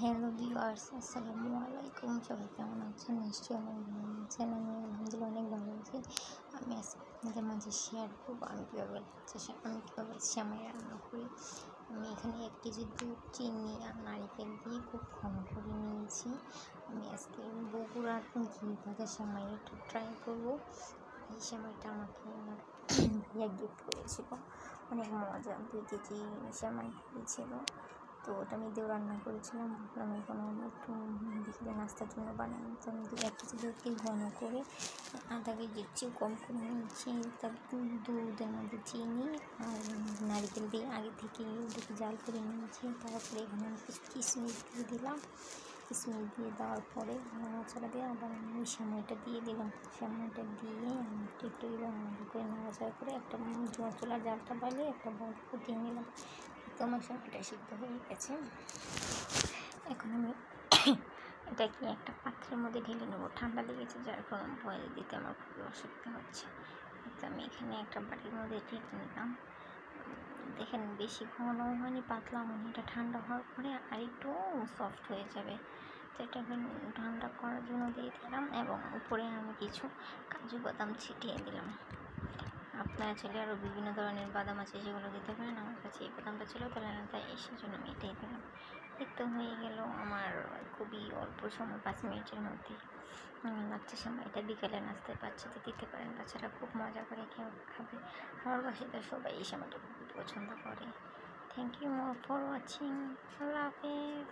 Hello viewers, আসসালামু আলাইকুম। সবাই কেমন আছেন? নিশ্চয়ই অনেক ভালো আছেন। আমি আলহামদুলিল্লাহ অনেক ভালো আছি। আমি আজকে আপনাদের মাঝে শেয়ার করবো আমি কীভাবে সেমাই রান্না করি। আমি এখানে 1 কেজি দুধ, চিনি আর নারিকেল দিয়ে খুব ঘন করে নিয়েছি। আমি আজকে বগুড়ার ঘি ভাজা সেমাই একটু ট্রাই করবো। এই সেমাইটা আমাকে আমার ভাইয়া গিফট করেছিল, অনেক মজা। 2 কেজি সেমাই দিয়েছিল, তো ওটা আমি দিয়েও রান্না করেছিলাম। ভাবলাম এখন একটু বিকেলে নাস্তার জন্য বানাই। তো আমি 1 কেজি দুধকে ঘন করে আধা কেজির চেয়েও কম করে নিয়েছি। তারপর দুধের মধ্যে চিনি আর নারকেল দিয়ে আগে থেকে ওটাকে জাল করে নিয়েছি। তারপরে এখানে আমি কিছু কিশমিশ দিয়ে দিলাম। কিশমিশ দিয়ে দেওয়ার পরে নাড়াচাড়া দিয়ে আবার আমি সেমাইটা দিয়ে দিলাম। সেমাইটা দিয়ে আমি একটু করে নাড়াচাড়া করে একটা চুলার জালটা বাড়িয়ে একটা বল ফুটিয়ে নিলাম। তো আমার সেমাইটা সিদ্ধ হয়ে গেছে। এখন আমি এটাকে একটা পাত্রের মধ্যে ঢেলে নেবো। ঠান্ডা লেগেছে, যার কারণে বয়েল দিতে আমার খুবই অসুবিধা হচ্ছে। তো আমি এখানে একটা বাটির মধ্যে ঢেলে নিলাম। দেখেন, বেশি ঘন হয়নি, পাতলা হয়নি। এটা ঠান্ডা হওয়ার পরে আর একটু সফট হয়ে যাবে। তো এটাকে ঠান্ডা করার জন্য দিয়ে দিলাম এবং উপরে আমি কিছু কাজু বাদাম ছিটিয়ে দিলাম। আপনারা চাইলে আরও বিভিন্ন ধরনের বাদাম আছে, যেগুলো দিতে পারেন। আমার কাছে এই বাদামটা ছিল, তাই সেজন্য আমি এটাই দিলাম। এই তো হয়ে গেল আমার খুবই অল্প সময়, 5 মিনিটের মধ্যে লাগছে সেমাইটা। বিকেলে নাস্তায় বাচ্চাদের দিতে পারেন, বাচ্চারা খুব মজা করে খাবে। আমার বাসায় তো সবাই এই সেমাইটা খুবই পছন্দ করে। Thank you for watching. আল্লাহ হাফেজ।